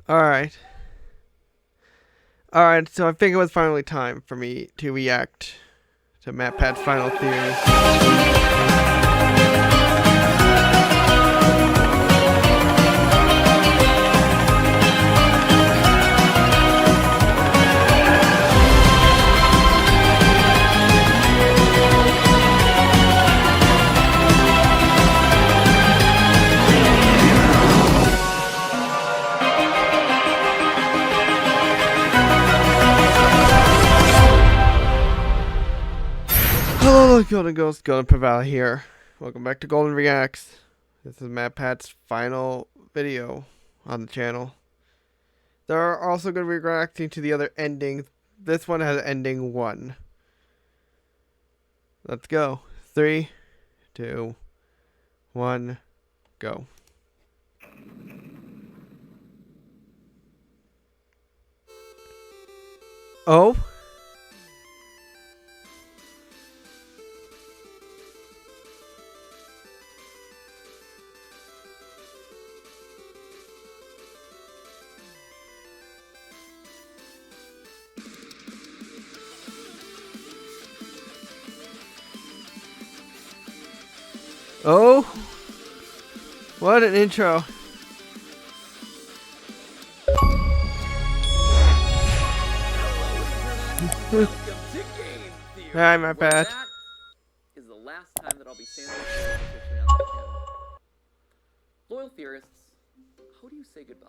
Alright. Alright, so I think it was finally time for me to react to MatPat's final theory. Hello, Golden Ghost, GoldenPrimvally here. Welcome back to Golden Reacts. This is MatPat's final video on the channel. They're also going to be reacting to the other ending. This one has ending 1. Let's go. 3, 2, 1, go. Oh? Oh, what an intro. Hi, MatPat. That is the last time that I'll be standing officially on this channel. Loyal theorists, how do you say goodbye?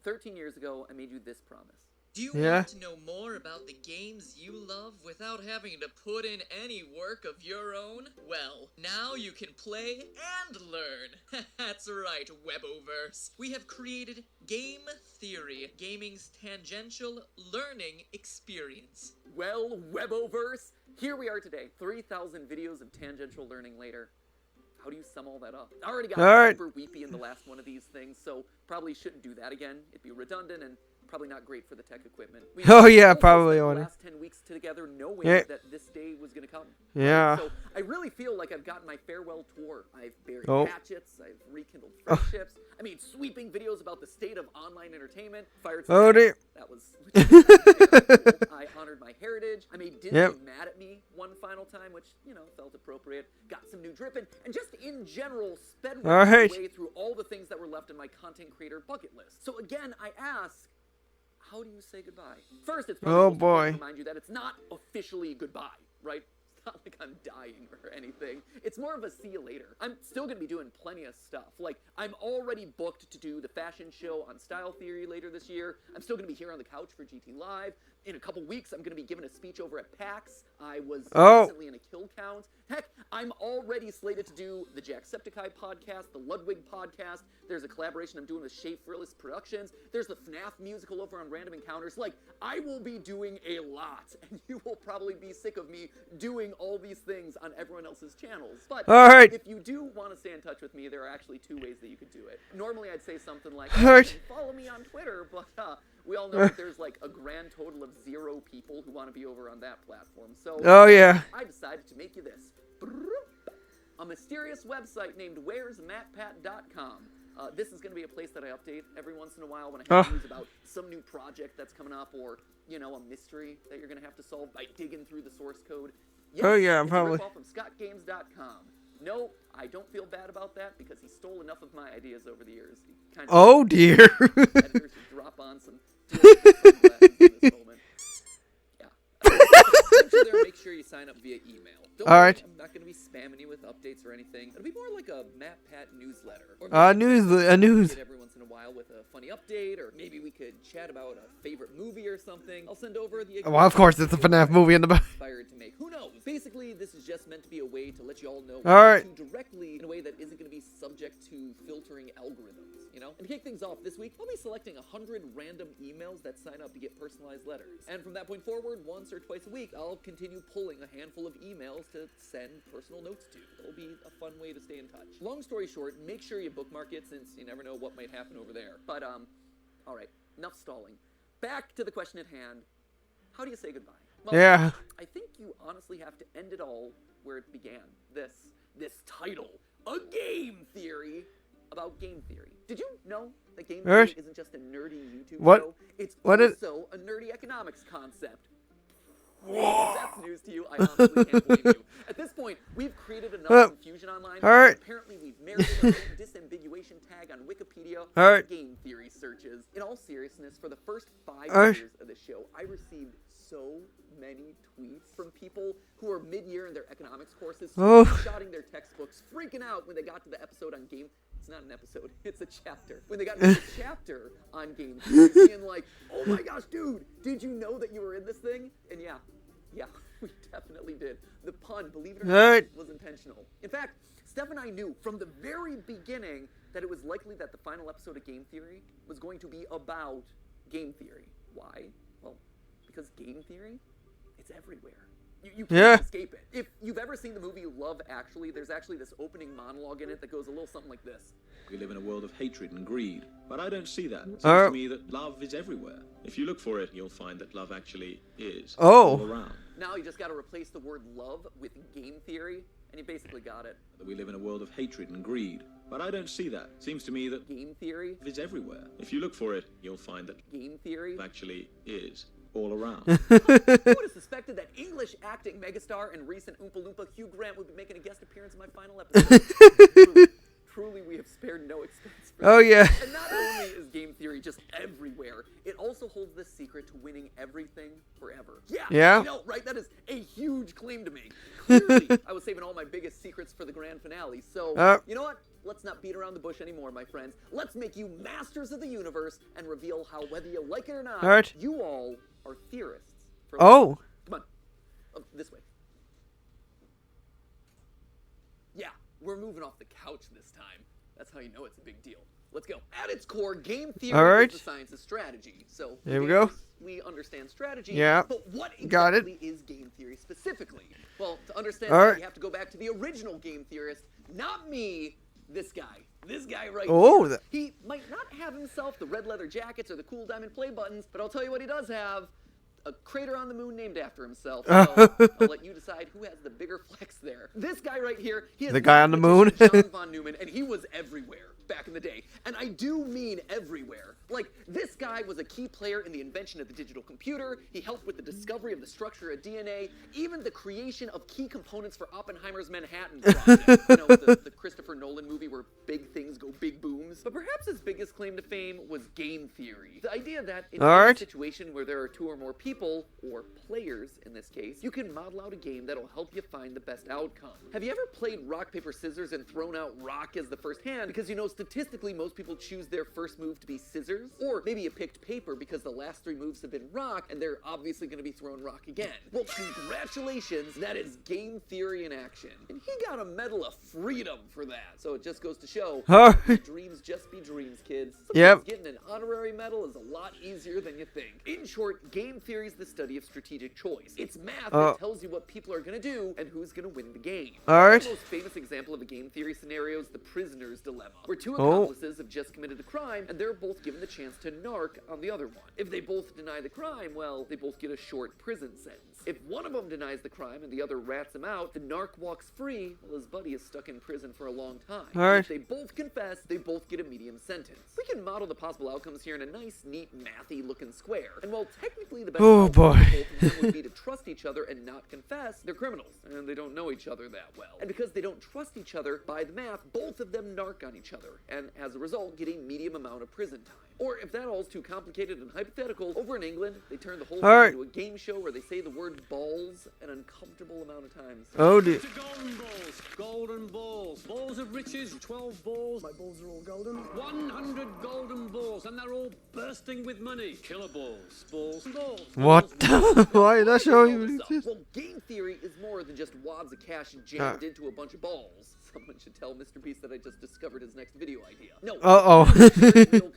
13 years ago, I made you this promise. Do you want to know more about the games you love without having to put in any work of your own? Well, now you can play and learn. That's right, Weboverse. We have created Game Theory, gaming's tangential learning experience. Well, Weboverse, here we are today, 3,000 videos of tangential learning later. How do you sum all that up? I already got super weepy in the last one of these things, so probably shouldn't do that again. It'd be redundant and probably not great for the tech equipment. Oh yeah, probably. The last 10 weeks together knowing that this day was going to come. Yeah. So I really feel like I've gotten my farewell tour. I've buried hatchets. I've rekindled friendships. I made sweeping videos about the state of online entertainment. Fired some dear. That was I honored my heritage. I made Disney mad at me one final time, which, you know, felt appropriate. Got some new dripping. And just in general, sped my way through all the things that were left in my content creator bucket list. So again, I ask, how do you say goodbye? First, it's probably important to remind you that it's not officially goodbye, right? It's not like I'm dying or anything. It's more of a see you later. I'm still going to be doing plenty of stuff. Like, I'm already booked to do the fashion show on Style Theory later this year. I'm still going to be here on the couch for GT Live. In a couple weeks, I'm going to be giving a speech over at PAX. I was recently in a kill count. Heck, I'm already slated to do the Jacksepticeye podcast, the Ludwig podcast. There's a collaboration I'm doing with Shea Frillis Productions. There's the FNAF musical over on Random Encounters. Like, I will be doing a lot, and you will probably be sick of me doing all these things on everyone else's channels. But if you do want to stay in touch with me, there are actually 2 ways that you could do it. Normally, I'd say something like, follow me on Twitter, but we all know that there's like a grand total of 0 people who want to be over on that platform. So I decided to make you this. A mysterious website named where'smatpat.com. This is going to be a place that I update every once in a while when I have news about some new project that's coming up, or, you know, a mystery that you're going to have to solve by digging through the source code. Yes, probably. It's a ripoff from ScottGames.com. No, I don't feel bad about that because he stole enough of my ideas over the years. He kind of dear. Editors should drop on some sunglasses in this moment. Yeah. Make sure you sign up via email. Don't worry, I'm not going to be spamming you with updates or anything. It'll be more like a MatPat newsletter. Or a news. Every once in a while with a funny update, or maybe we could chat about a favorite movie or something. I'll send over the. Well, of course, it's a FNAF movie in the back. Inspired to make. Who knows? Basically, this is just meant to be a way to let you all know. Directly in a way that isn't going to be subject to filtering algorithms. You know. And to kick things off this week, I'll be selecting 100 random emails that sign up to get personalized letters. And from that point forward, once or twice a week, I'll continue pulling a handful of emails to send personal notes to. It'll be a fun way to stay in touch. Long story short, make sure you bookmark it since you never know what might happen over there. But, alright, enough stalling. Back to the question at hand. How do you say goodbye? Well, I think you honestly have to end it all where it began. This title, A Game Theory, about game theory. Did you know that game theory isn't just a nerdy YouTube show? It's also a nerdy economics concept. If that's news to you, I honestly can't blame you. At this point, we've created enough confusion online. Apparently, we've merited a disambiguation tag on Wikipedia for game theory searches. In all seriousness, for the first 5 years of the show, I received so many tweets from people who are mid-year in their economics courses, screenshotting their textbooks, freaking out when they got to the episode on game. It's not an episode, it's a chapter. When they got to the chapter on game theory, being like, oh my gosh, dude, did you know that you were in this thing? And yeah, we definitely did. The pun, believe it or not, was intentional. In fact, Steph and I knew from the very beginning that it was likely that the final episode of Game Theory was going to be about game theory. Why? Well, because game theory, it's everywhere. You can't escape it. If you've ever seen the movie Love Actually, there's actually this opening monologue in it that goes a little something like this. We live in a world of hatred and greed, but I don't see that. It seems to me that love is everywhere. If you look for it, you'll find that love actually is all around. Now you just got to replace the word love with game theory, and you basically got it. We live in a world of hatred and greed, but I don't see that. It seems to me that game theory is everywhere. If you look for it, you'll find that game theory actually is all around. Who would have suspected that English acting megastar and recent Oompa Loompa Hugh Grant would be making a guest appearance in my final episode? Truly, we have spared no expense for this. And not only is game theory just everywhere, it also holds the secret to winning everything forever. Yeah. I know, right? That is a huge claim to make. Clearly, I was saving all my biggest secrets for the grand finale. So, you know what? Let's not beat around the bush anymore, my friends. Let's make you masters of the universe and reveal how, whether you like it or not, you all are theorists. Come on. This way. Yeah, we're moving off the couch this time. That's how you know it's a big deal. Let's go. At its core, game theory is the science of strategy. So here we go. We understand strategy. Yeah. But what exactly is game theory specifically? Well, to understand that, we have to go back to the original game theorist, not me. This guy right here. He might not have himself the red leather jackets or the cool diamond play buttons, but I'll tell you what he does have. A crater on the moon named after himself. So I'll let you decide who has the bigger flex there. This guy right here, he is the guy on the moon. John von Neumann, and he was everywhere back in the day. And I do mean everywhere. Like, this guy was a key player in the invention of the digital computer. He helped with the discovery of the structure of DNA, even the creation of key components for Oppenheimer's Manhattan Project. You know, the Christopher Nolan movie where big things go big booms. But perhaps his biggest claim to fame was game theory. The idea that in a situation where there are two or more people, or players in this case, you can model out a game that'll help you find the best outcome. Have you ever played rock, paper, scissors and thrown out rock as the first hand? Because you know statistically most people choose their first move to be scissors. Or maybe you picked paper because the last 3 moves have been rock and they're obviously going to be thrown rock again. Well, congratulations, that is game theory in action. And he got a Medal of Freedom for that. So it just goes to show, dreams just be dreams, kids. Sometimes getting an honorary medal is a lot easier than you think. In short, game theory is the study of strategic choice. It's math that tells you what people are going to do and who's going to win the game. The most famous example of a game theory scenario is the prisoner's dilemma, where 2 accomplices have just committed a crime and they're both given the chance to narc on the other one. If they both deny the crime, well, they both get a short prison sentence. If one of them denies the crime and the other rats him out, the narc walks free while his buddy is stuck in prison for a long time. If they both confess, they both get a medium sentence. We can model the possible outcomes here in a nice, neat, mathy looking square. And while technically the best outcome for both of them would be to trust each other and not confess, they're criminals and they don't know each other that well. And because they don't trust each other, by the math, both of them narc on each other, and as a result, get a medium amount of prison time. Or if that all's too complicated and hypothetical, over in England, they turn the whole thing into a game show where they say the word balls an uncomfortable amount of times. Oh dear. Golden balls, golden balls, balls of riches, 12 balls. My balls are all golden. 100 golden balls, and they're all bursting with money. Killer balls, balls, balls. What? Why is that showing? Well, game theory is more than just wads of cash jammed into a bunch of balls. Someone should tell Mr. Beast that I just discovered his next video idea. No.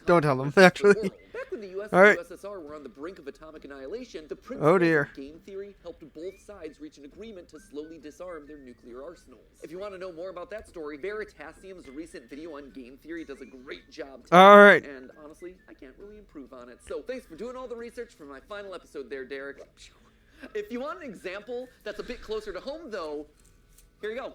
Don't tell him, actually. Back when the US and the USSR were on the brink of atomic annihilation, the principles of game theory helped both sides reach an agreement to slowly disarm their nuclear arsenals. If you want to know more about that story, Veritasium's recent video on game theory does a great job. And honestly, I can't really improve on it. So thanks for doing all the research for my final episode there, Derek. If you want an example that's a bit closer to home, though, here you go.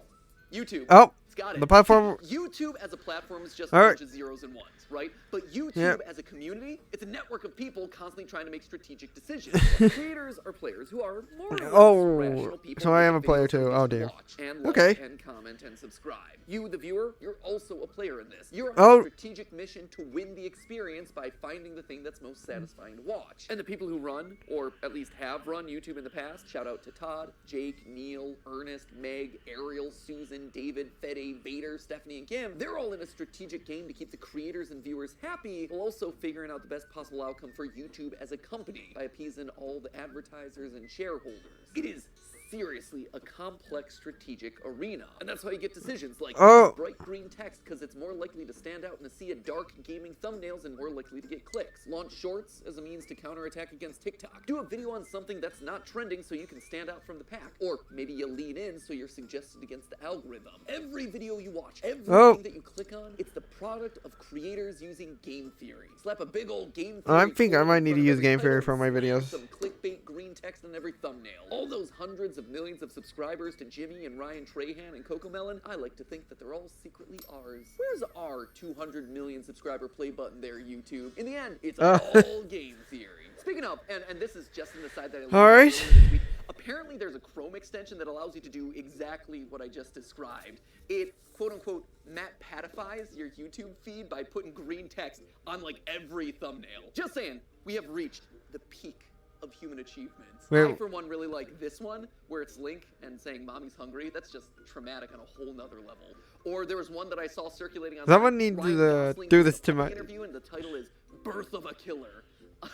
YouTube. Oh, It's got it. the platform. YouTube as a platform is just a All right. bunch of zeros and ones, right? But YouTube as a community, it's a network of people constantly trying to make strategic decisions. Creators are players who are more or less rational people. So I am a player too. Oh dear. And like Okay. and comment and subscribe. You, the viewer, you're also a player in this. You're on a strategic mission to win the experience by finding the thing that's most satisfying to watch. And the people who run, or at least have run YouTube in the past, shout out to Todd, Jake, Neil, Ernest, Meg, Ariel, Susan, David, Fede, Vader, Stephanie, and Kim. They're all in a strategic game to keep the creators and viewers happy, while also figuring out the best possible outcome for YouTube as a company by appeasing all the advertisers and shareholders. It is seriously a complex strategic arena. And that's how you get decisions like bright green text because it's more likely to stand out in a sea of dark gaming thumbnails and more likely to get clicks. Launch shorts as a means to counterattack against TikTok. Do a video on something that's not trending so you can stand out from the pack. Or maybe you lean in so you're suggested against the algorithm. Every video you watch, everything that you click on, it's the product of creators using game theory. Slap a big old game theory. I think I might need to use game theory for my videos. Some clickbait green text on every thumbnail. All those hundreds of millions of subscribers to Jimmy and Ryan Trahan and Cocomelon, I like to think that they're all secretly ours. Where's our 200 million subscriber play button there, YouTube? In the end, it's all game theory. Speaking of, and this is just an aside that I learned this week, apparently there's a Chrome extension that allows you to do exactly what I just described. It quote-unquote MatPatifies your YouTube feed by putting green text on like every thumbnail. Just saying, we have reached the peak of human achievements. I, for one, really like this one, where it's Link and saying "Mommy's hungry." That's just traumatic on a whole nother level. Or there was one that I saw circulating on. Someone needs to do this to my interview, and the title is "Birth of a Killer."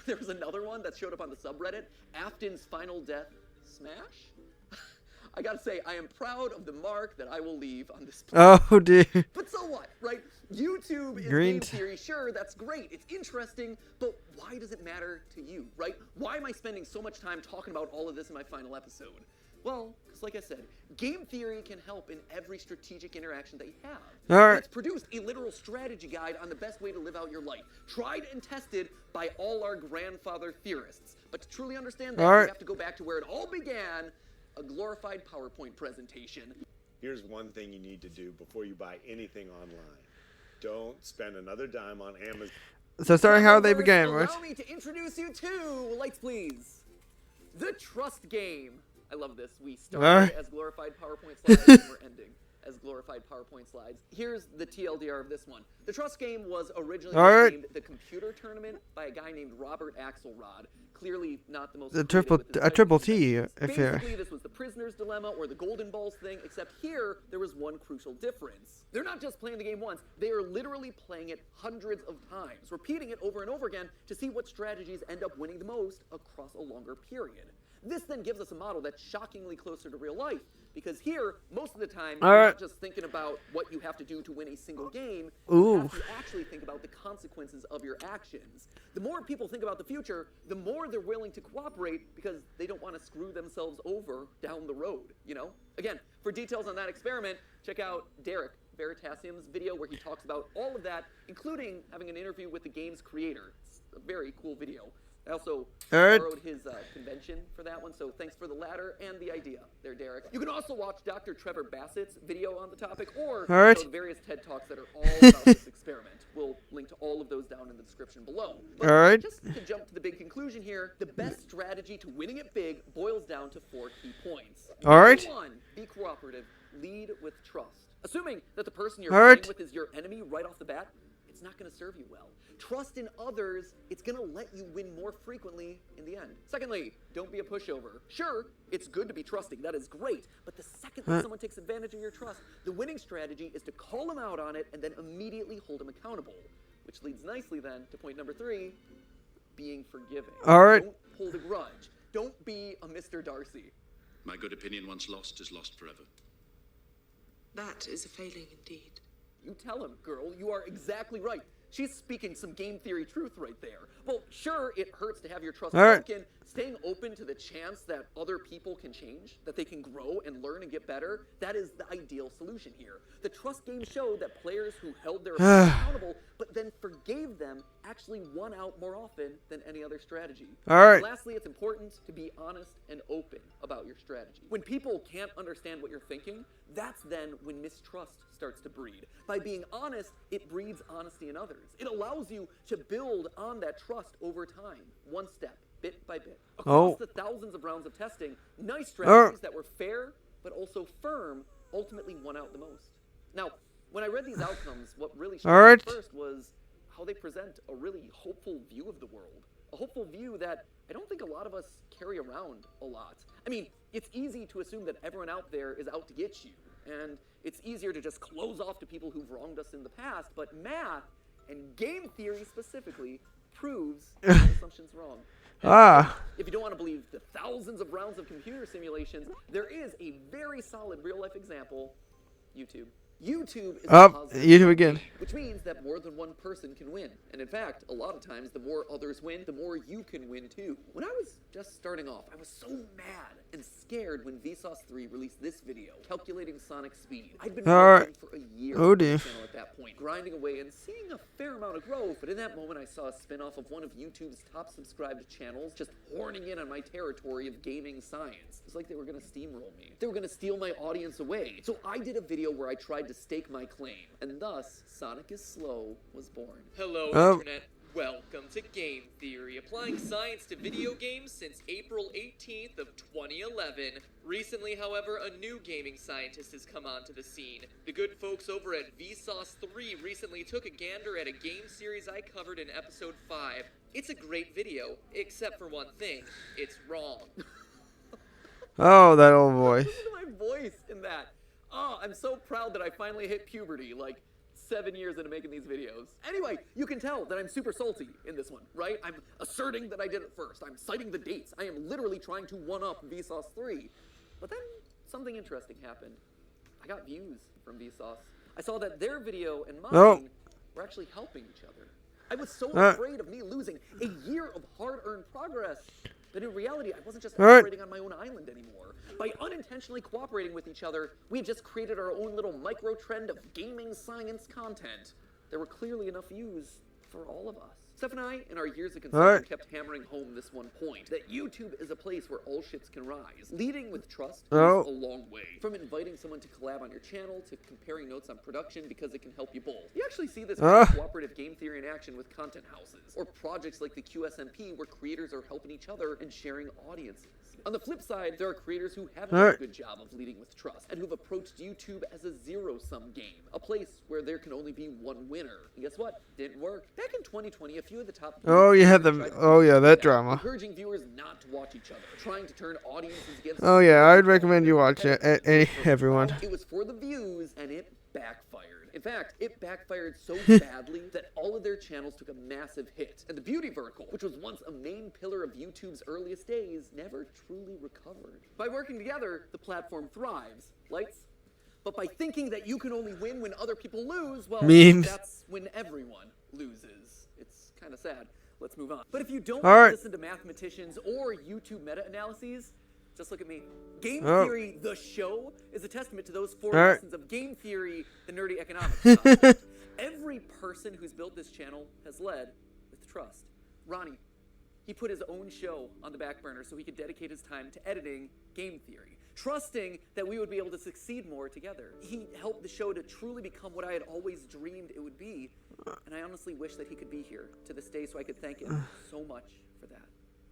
There was another one that showed up on the subreddit, Afton's Final Death Smash. I gotta say, I am proud of the mark that I will leave on this planet. Oh dear. But so what, right? YouTube is Green game theory, sure, that's great, it's interesting, but why does it matter to you, right? Why am I spending so much time talking about all of this in my final episode? Well, because like I said, game theory can help in every strategic interaction that you have. All right. It's produced a literal strategy guide on the best way to live out your life, tried and tested by all our grandfather theorists. But to truly understand that, you have to go back to where it all began, a glorified PowerPoint presentation. Here's one thing you need to do before you buy anything online. Don't spend another dime on Amazon. So starting how they began, right? Allow me to introduce you to, lights please, the Trust Game. I love this. We started as glorified PowerPoint slides and we're ending as glorified PowerPoint slides. Here's the TLDR of this one. The Trust Game was originally named the Computer Tournament by a guy named Robert Axelrod. Clearly not the most triple T. Basically, this was the prisoner's dilemma or the golden balls thing, except here there was one crucial difference. They're not just playing the game once, they are literally playing it hundreds of times, repeating it over and over again to see what strategies end up winning the most across a longer period. This then gives us a model that's shockingly closer to real life, because here, most of the time, you're not just thinking about what you have to do to win a single game, you have to actually think about the consequences of your actions. The more people think about the future, the more they're willing to cooperate because they don't want to screw themselves over down the road, you know? Again, for details on that experiment, check out Derek Veritasium's video where he talks about all of that, including having an interview with the game's creator. It's a very cool video. I also borrowed his convention for that one, so thanks for the latter and the idea there, Derek. You can also watch Dr. Trevor Bassett's video on the topic, or the various TED Talks that are all about this experiment. We'll link to all of those down in the description below. But just to jump to the big conclusion here, the best strategy to winning it big boils down to 4 key points. Number 1, be cooperative. Lead with trust. Assuming that the person you're playing with is your enemy right off the bat, it's not going to serve you well. Trust in others, it's going to let you win more frequently in the end. Secondly, don't be a pushover. Sure, it's good to be trusting, that is great, but the second that someone takes advantage of your trust, the winning strategy is to call them out on it and then immediately hold them accountable. Which leads nicely then to point number 3, being forgiving. Don't hold a grudge. Don't be a Mr. Darcy. My good opinion once lost is lost forever. That is a failing indeed. You tell him, girl, you are exactly right. She's speaking some game theory truth right there. Well, sure, it hurts to have your trust broken. Staying open to the chance that other people can change, that they can grow and learn and get better, that is the ideal solution here. The Trust Game showed that players who held their opponents accountable, but then forgave gave them actually won out more often than any other strategy. All right. And lastly, it's important to be honest and open about your strategy. When people can't understand what you're thinking, that's then when mistrust starts to breed. By being honest, it breeds honesty in others. It allows you to build on that trust over time, one step, bit by bit. Across the thousands of rounds of testing, nice strategies that were fair but also firm ultimately won out the most. Now, when I read these outcomes, what really struck me first was how they present a really hopeful view of the world. A hopeful view that I don't think a lot of us carry around a lot. I mean, it's easy to assume that everyone out there is out to get you, and it's easier to just close off to people who've wronged us in the past, but math, and game theory specifically, proves that assumption's wrong. If you don't want to believe the thousands of rounds of computer simulations, there is a very solid real-life example, YouTube. YouTube is YouTube again. Which means that more than one person can win. And in fact, a lot of times, the more others win, the more you can win too. When I was just starting off, I was so mad and scared when Vsauce 3 released this video, calculating Sonic speed. I'd been working for a year on the channel at that point, grinding away and seeing a fair amount of growth. But in that moment, I saw a spin-off of one of YouTube's top subscribed channels just horning in on my territory of gaming science. It was like they were going to steamroll me. They were going to steal my audience away. So I did a video where I tried to stake my claim, and thus Sonic is Slow was born. Hello, Internet. Welcome to Game Theory, applying science to video games since April 18th of 2011. Recently, however, a new gaming scientist has come onto the scene. The good folks over at Vsauce 3 recently took a gander at a game series I covered in episode 5. It's a great video, except for one thing. It's wrong. Oh, that old voice. Listen to my voice in that. Oh, I'm so proud that I finally hit puberty, like 7 years into making these videos. Anyway, you can tell that I'm super salty in this one, right? I'm asserting that I did it first. I'm citing the dates. I am literally trying to one-up Vsauce 3. But then something interesting happened. I got views from Vsauce. I saw that their video and mine were actually helping each other. I was so afraid of me losing a year of hard-earned progress that in reality, I wasn't just operating on my own island anymore. By unintentionally cooperating with each other, we had just created our own little micro-trend of gaming science content. There were clearly enough views for all of us. Steph and I, in our years of consulting, kept hammering home this one point, that YouTube is a place where all ships can rise. Leading with trust goes a long way. From inviting someone to collab on your channel, to comparing notes on production because it can help you both. You actually see this kind of cooperative game theory in action with content houses, or projects like the QSMP where creators are helping each other and sharing audiences. On the flip side, there are creators who haven't done a good job of leading with trust, and who've approached YouTube as a zero-sum game, a place where there can only be one winner. And guess what? Didn't work. Back in 2020, a few of the top that drama. Encouraging viewers not to watch each other, trying to turn audiences against I'd recommend you watch it, everyone. It was for the views, and it backfired. In fact, it backfired so badly that all of their channels took a massive hit. And the beauty vertical, which was once a main pillar of YouTube's earliest days, never truly recovered. By working together, the platform thrives. Lights? But by thinking that you can only win when other people lose, well, that's when everyone loses. It's kind of sad. Let's move on. But if you don't listen to mathematicians or YouTube meta-analyses, just look at me. Game Theory, the show, is a testament to those 4 lessons of game theory, the nerdy economics concept. Every person who's built this channel has led with trust. Ronnie, he put his own show on the back burner so he could dedicate his time to editing Game Theory, trusting that we would be able to succeed more together. He helped the show to truly become what I had always dreamed it would be, and I honestly wish that he could be here to this day so I could thank him so much for that.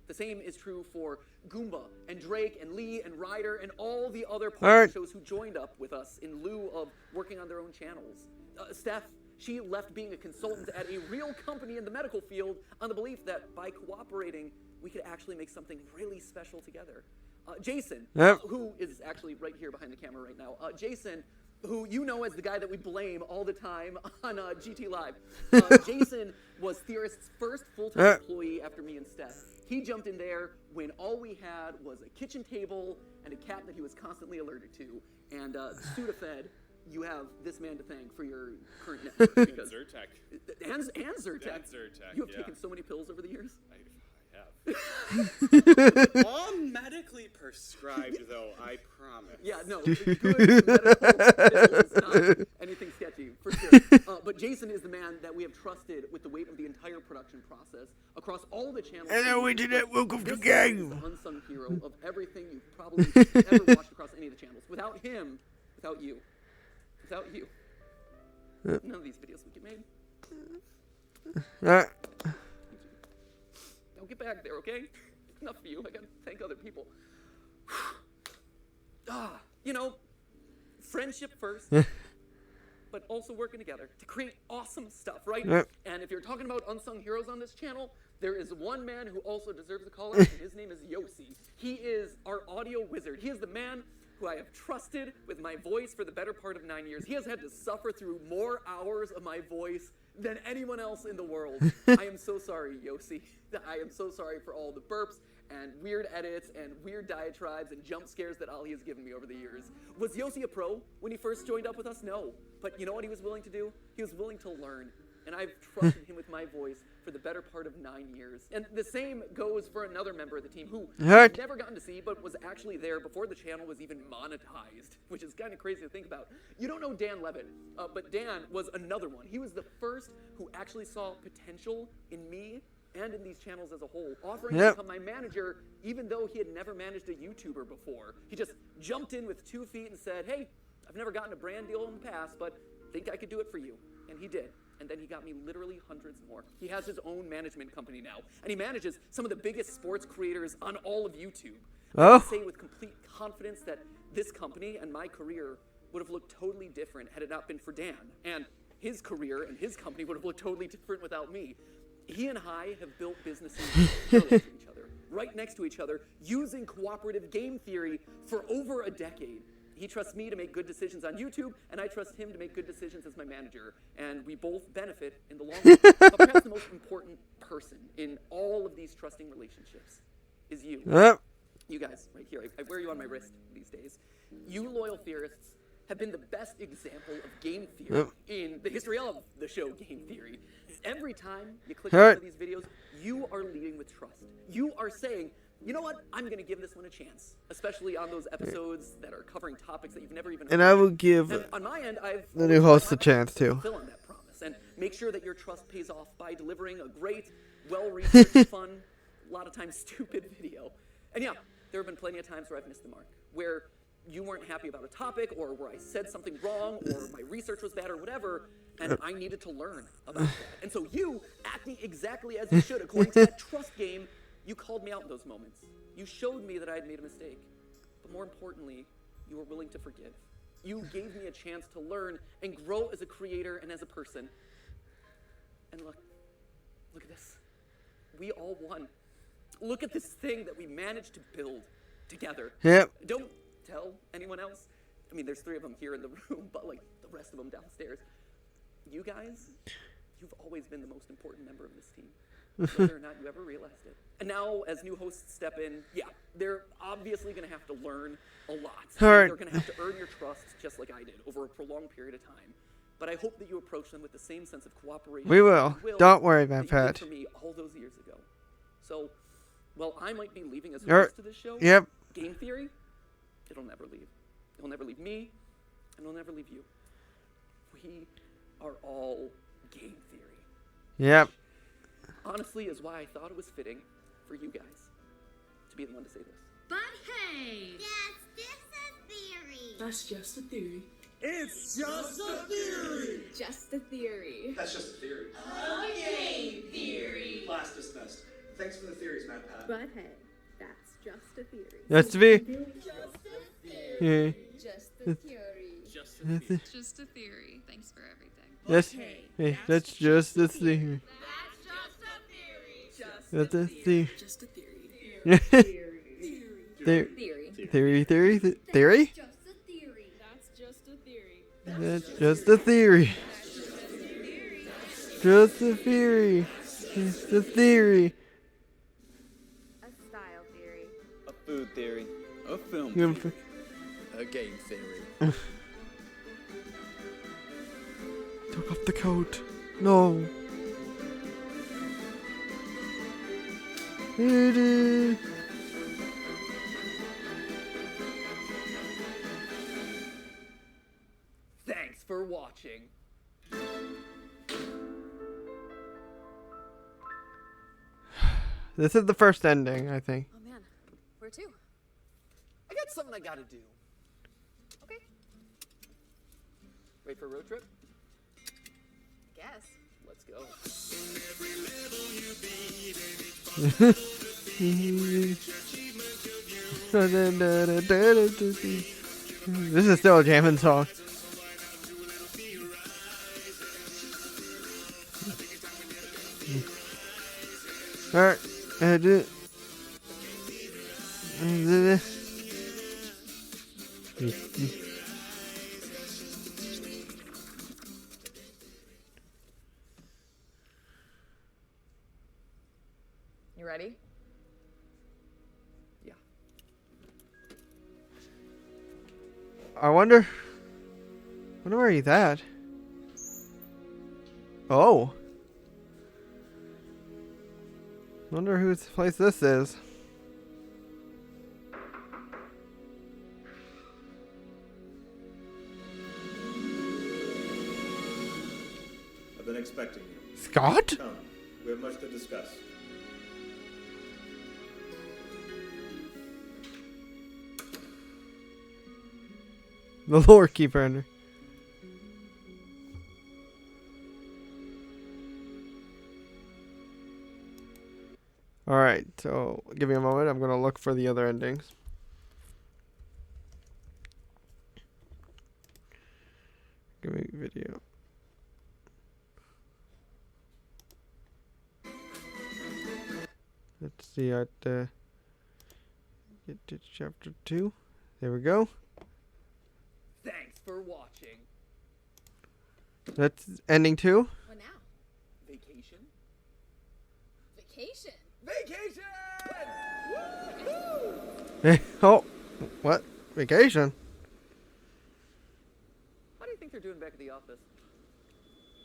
The same is true for Goomba and Drake and Lee and Ryder and all the other partner shows who joined up with us in lieu of working on their own channels. Steph, she left being a consultant at a real company in the medical field on the belief that by cooperating, we could actually make something really special together. Jason, who is actually right here behind the camera right now. Jason, who you know as the guy that we blame all the time on GT Live. Jason was Theorist's first full-time employee after me and Steph. He jumped in there when all we had was a kitchen table and a cat that he was constantly allergic to. And Sudafed, you have this man to thank for your current network. Because Zyrtec. And Zyrtec. And Zyrtec, You have taken so many pills over the years? I have. All medically prescribed, though, I promise. Yeah, no, good medical pills, not anything sketchy. team, for sure. But Jason is the man that we have trusted with the weight of the entire production process across all the channels. Hello, Internet. Welcome to This the guy is game. the unsung hero of everything you've probably ever watched across any of the channels. Without him, without you, none of these videos would get made. Now get back there, okay? Enough of you. I gotta thank other people. You know, friendship first, but also working together to create awesome stuff, right? And if you're talking about unsung heroes on this channel, there is one man who also deserves a call out, and his name is Yossi. He is our audio wizard. He is the man who I have trusted with my voice for the better part of 9 years. He has had to suffer through more hours of my voice than anyone else in the world. I am so sorry, Yossi. I am so sorry for all the burps and weird edits and weird diatribes and jump scares that Ali has given me over the years. Was Yossi a pro when he first joined up with us? No. But you know what he was willing to do? He was willing to learn. And I've trusted him with my voice for the better part of 9 years. And the same goes for another member of the team who I've never gotten to see, but was actually there before the channel was even monetized, which is kind of crazy to think about. You don't know Dan Levitt, but Dan was another one. He was the first who actually saw potential in me and in these channels as a whole, offering to become my manager, even though he had never managed a YouTuber before. He just jumped in with 2 feet and said, hey, I've never gotten a brand deal in the past, but think I could do it for you. And he did. And then he got me literally hundreds more. He has his own management company now, and he manages some of the biggest sports creators on all of YouTube. I can say with complete confidence that this company and my career would have looked totally different had it not been for Dan. And his career and his company would have looked totally different without me. He and I have built businesses parallel to each other, right next to each other, using cooperative game theory for over a decade. He trusts me to make good decisions on YouTube, and I trust him to make good decisions as my manager. And we both benefit in the long run. But perhaps the most important person in all of these trusting relationships is you. You guys, right here. I wear you on my wrist these days. You loyal theorists have been the best example of game theory in the history of the show Game Theory. Every time you click on one of these videos, you are leading with trust. You are saying, you know what? I'm going to give this one a chance, especially on those episodes that are covering topics that you've never even heard. And I will give on my end, I've the new host a chance too. Fill on that promise and make sure that your trust pays off by delivering a great, well-researched, fun, a lot of times stupid video. And yeah, there have been plenty of times where I've missed the mark, where you weren't happy about a topic, or where I said something wrong, or my research was bad, or whatever, and I needed to learn about that. And so you, acting exactly as you should, according to that trust game, you called me out in those moments. You showed me that I had made a mistake. But more importantly, you were willing to forgive. You gave me a chance to learn and grow as a creator and as a person. And look at this. We all won. Look at this thing that we managed to build together. Don't tell anyone else. I mean, there's 3 of them here in the room, but like the rest of them downstairs. You guys, you've always been the most important member of this team, whether or not you ever realized it. And now, as new hosts step in, yeah, they're obviously going to have to learn a lot. They're going to have to earn your trust, just like I did, over a prolonged period of time. But I hope that you approach them with the same sense of cooperation. We will. Don't worry, MatPat. For me, all those years ago. So, well, I might be leaving as host to this show. Game Theory, it'll never leave. It'll never leave me, and it'll never leave you. We are all Game Theory. Honestly, is why I thought it was fitting for you guys to be the one to say this. But hey! That's just a theory. That's just a theory. It's just a theory. Just a theory. That's just a theory. Okay, theory. Class dismissed. Thanks for the theories, MatPat. But hey, that's just a theory. That's to be. Just a theory. Just a theory. Thanks for everything. That's just a theory. That's a theory. Just a theory. Theory? Just a theory. That's just a theory. That's just a theory. Just a theory. Just a theory. A style theory. A food theory. A film theory. A game theory. Took off the coat. No. Thanks for watching. This is the first ending, I think. Oh man, where to? I got something I gotta do. Okay. Ready for a road trip? Guess. Let's go. This is still a jamming song. Alright, You ready? Yeah. I wonder where he's at. Oh. Wonder whose place this is. I've been expecting you. Scott? Come, we have much to discuss. The lore keeper ender. Alright, so give me a moment. I'm going to look for the other endings. Give me video. Let's see at get to chapter 2. There we go. Thanks for watching. That's ending 2. What now? Vacation? Vacation. Vacation! Oh, what? Vacation? How do you think they're doing back at the office?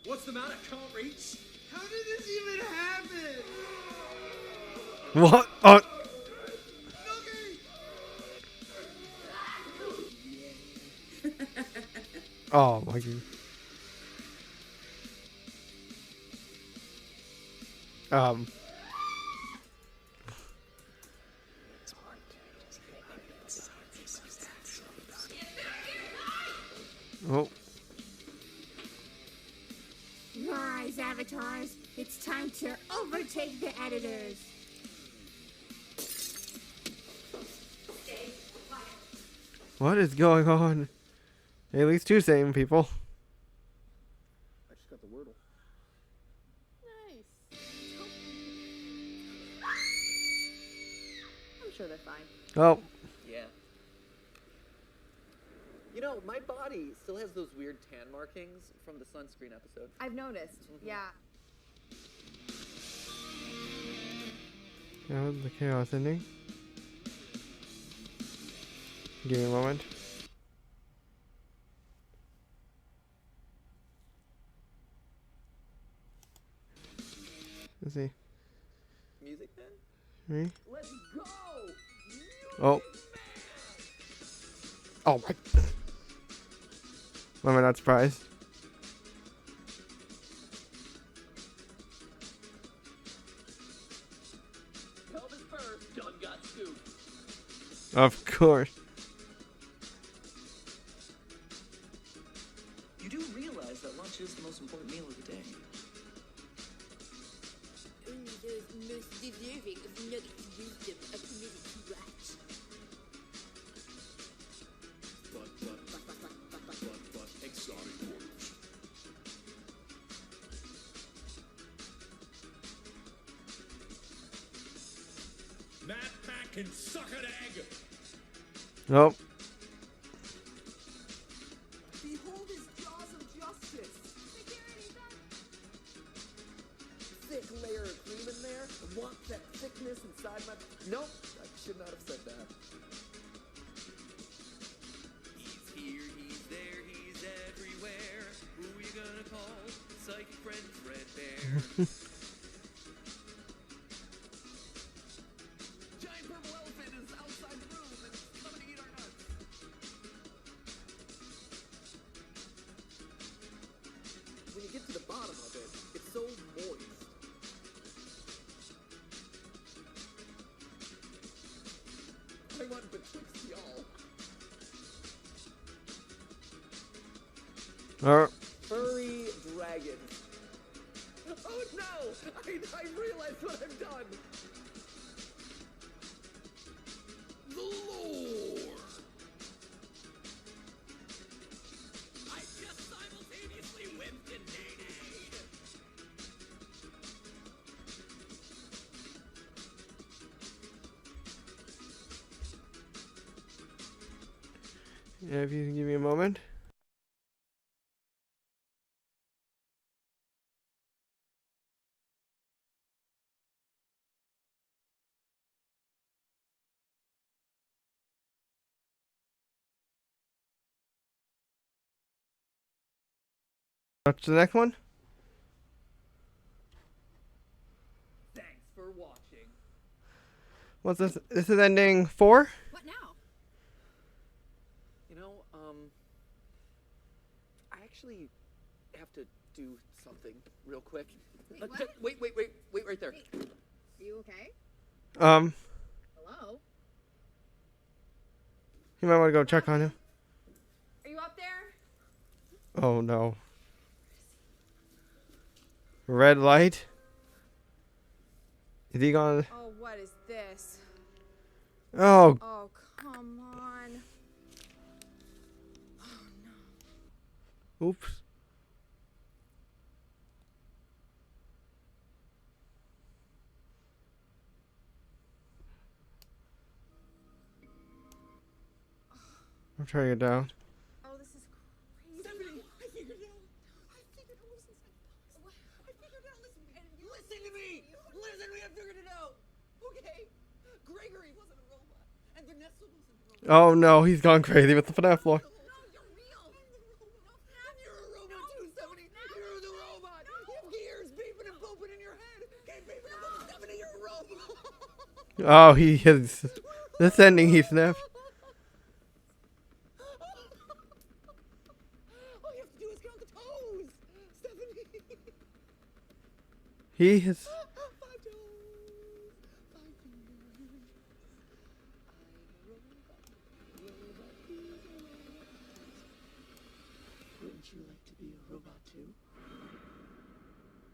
What's the matter? Can't reach? How did this even happen? What? Oh my god. Oh. Rise, avatars. It's time to overtake the editors. What is going on? At least 2 same people. I just got the wordle. Nice. I'm sure they're fine. Oh. Yeah. You know, my body still has those weird tan markings from the sunscreen episode. I've noticed. Yeah. Yeah, the chaos ending. Give me a moment. Let's see. Music then? Me? Let's go! Oh. Oh my. Why am I not surprised? Pelvis first, done got scooped. Of course. You do realize that lunch is the most important meal of the day. Only those most deserving of nuggets of wisdom are permitted to watch. But exotic orders. MatPat can suck an egg. Nope. Behold his jaws of justice. Thick layer of cream in there. I want that thickness inside my... Nope, I should not have said that. He's here, he's there, he's everywhere. Who are you gonna call? Psychic friend Fredbear. Giant purple elephant is outside the room and it's coming to eat our nuts. When you get to the bottom of it, it's so moist. Furry dragon. Oh no! I realized what I've done! The lore. I just simultaneously whipped and dated. Yeah, if you can give me a moment. What's the next one? Thanks for watching. What's this? This is ending 4? What now? You know, I actually have to do something real quick. Wait, what? Wait right there. Hey, are you okay? Hello? You might want to go check on him. Are you up there? Oh no. Red light? Is he gonna... Oh, what is this? Oh. Oh, come on. Oh, no. Oops. I'm trying to get down. Oh, this is crazy. Stephanie, I figured it out. I figured out what's inside the box. I figured it out. Listen to me. Listen to me. I figured it out. Okay. Gregory wasn't a robot, and Vanessa wasn't a robot. Oh no, he's gone crazy with the FNAF lore. No, you're real. And you're a robot too, Stephanie. You're the robot. You have gears beeping and pooping in your head. Keep beeping and pooping. Stephanie, you're a robot. Oh, he is. This ending, he snapped. All you have to do is count the toes, Stephanie. He is. 5 toes, 5 fingers. Wouldn't you like to be a robot too?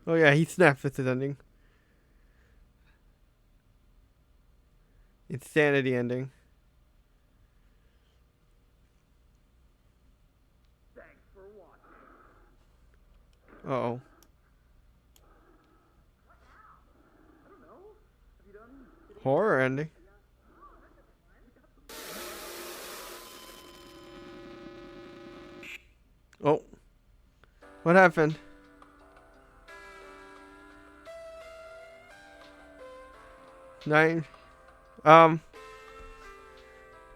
Oh yeah, he snapped with his ending. Insanity ending. Thanks for watching. Uh-oh. Horror ending. Oh. What happened? Nine.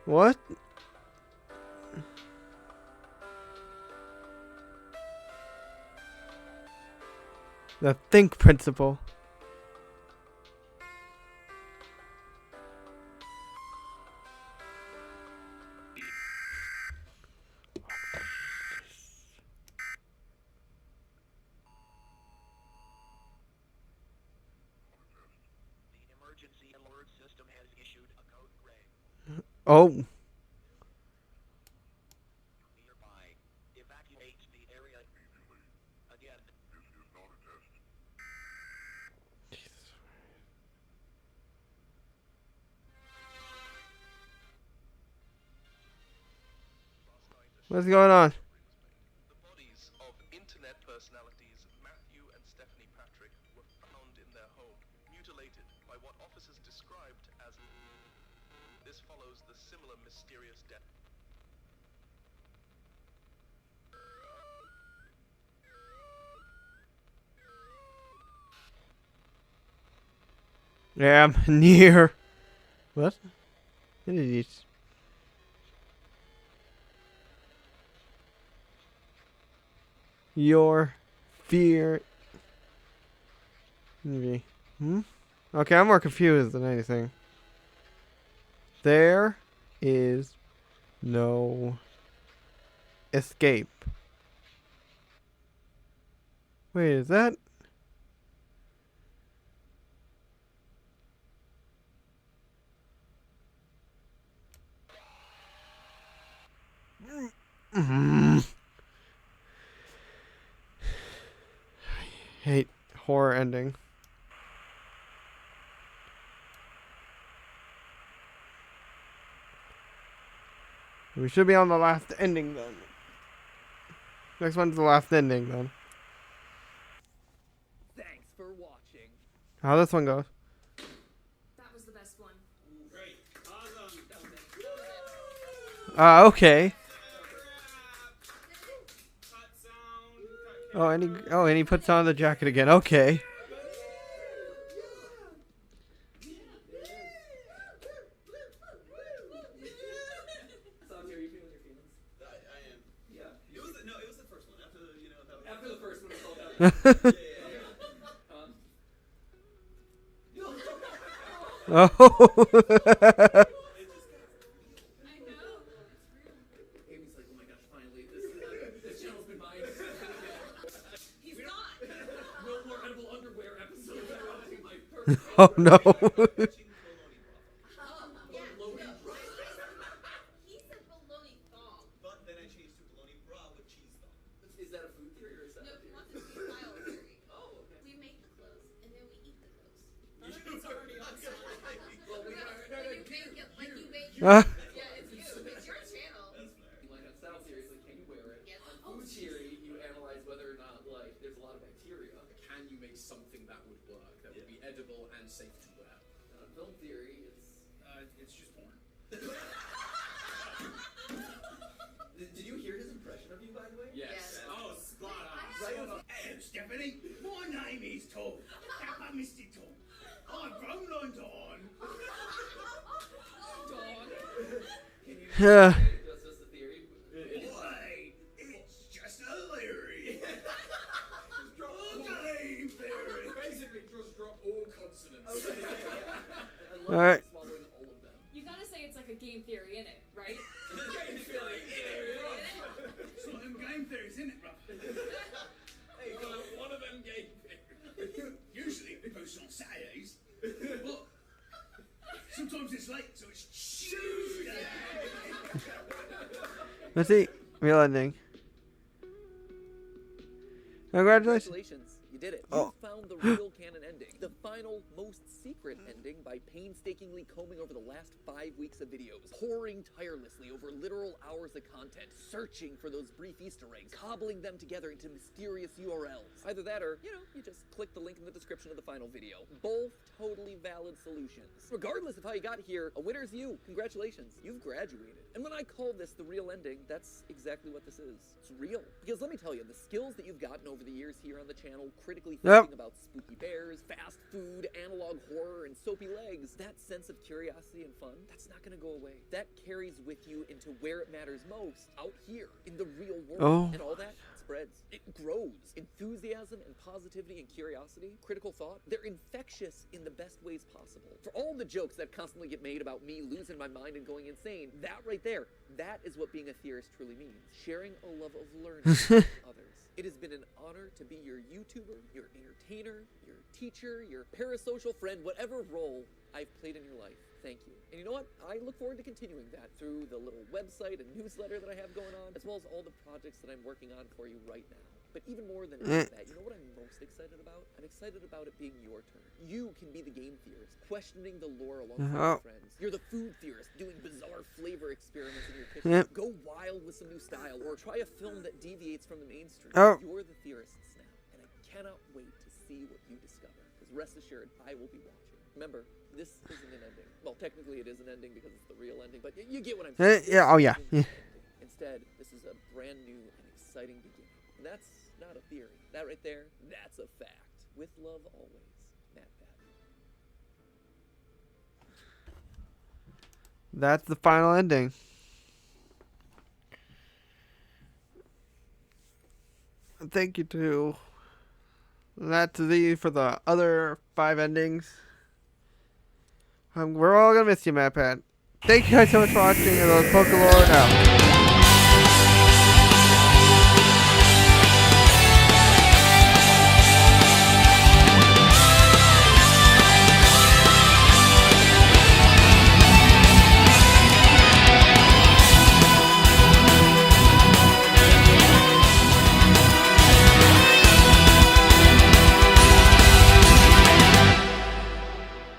What? The think principle. Oh. What's going on? The bodies of internet personalities Matthew and Stephanie Patrick were found in their home, mutilated by what officers described as... This follows the similar mysterious death. Yeah, I'm near. What? What is this? Your fear. Maybe. Okay, I'm more confused than anything. There is no escape. Wait, is that? hate horror ending. We should be on the last ending then. Next one's the last ending then. Thanks for watching. How this one goes? That was the best one. Great. Awesome. Okay. And he puts on the jacket again. Okay. Oh. Oh no. Is that a food theory or is that a theory? Oh, okay. We make the clothes and then we eat the clothes. It's already on sale. Well, you make it like you make Ah. Yeah, it's you. It's your channel. Like on style theory, it's like, can you wear it? Yes. On food theory, you analyze whether or not like there's a lot of bacteria. Can you make something that would work, that would be edible and safe to wear? And on film theory, It's just porn. Did you hear his impression of you, by the way? Yes. Oh, spot on. Right on. Hello, Stephanie. My name is Tom. Kappa Mr. Tom. I'm from London. Yeah. That's just a theory. Wait, it's just a theory. Game theory. Basically, just drop all consonants. I love All right. swallowing all of them. You gotta say it's like a game theory in it, right? Game theory. It's one of them game theories, isn't it, bruv? Hey, got one of them game theories. Usually we post on Saturdays, but sometimes it's late, so it's Tuesday. Let's see. Real ending. Congratulations. Congratulations, you did it. Oh. You found the real canon ending. The final, most secret ending by painstakingly combing over the last 5 weeks of videos, poring tirelessly over literal hours of content, searching for those brief Easter eggs, cobbling them together into mysterious URLs. Either that or, you just click the link in the description of the final video. Both totally valid solutions. Regardless of how you got here, a winner's you. Congratulations, you've graduated. And when I call this the real ending, that's exactly what this is. It's real. Because let me tell you, the skills that you've gotten over the years here on the channel, critically thinking about spooky bears, fast food, analog horror, and soapy legs, that sense of curiosity and fun, that's not gonna go away. That carries with you into where it matters most, out here, in the real world. Oh. And all that spreads. It grows. Enthusiasm and positivity and curiosity, critical thought, they're infectious in the best ways possible. For all the jokes that constantly get made about me losing my mind and going insane, that right there, that is what being a theorist truly means. Sharing a love of learning with others. It has been an honor to be your YouTuber, your entertainer, your teacher, your parasocial friend, whatever role I've played in your life. Thank you. And you know what? I look forward to continuing that through the little website and newsletter that I have going on, as well as all the projects that I'm working on for you right now. But even more than that, you know what I'm most excited about? I'm excited about it being your turn. You can be the game theorist, questioning the lore alongside your friends. You're the food theorist, doing bizarre flavor experiments in your kitchen. Go wild with some new style, or try a film that deviates from the mainstream. You're the theorists now, and I cannot wait to see what you discover. Because rest assured, I will be watching. Remember, this isn't an ending. Well, technically it is an ending because it's the real ending, but you get what I'm saying. Yeah, oh yeah. Instead, this is a brand new and exciting beginning. And that's not a theory. That right there, that's a fact. With love always, MatPat. That's the final ending. Thank you to that's for the other 5 endings. We're all gonna miss you, MatPat. Thank you guys so much for watching, and Pokelord out.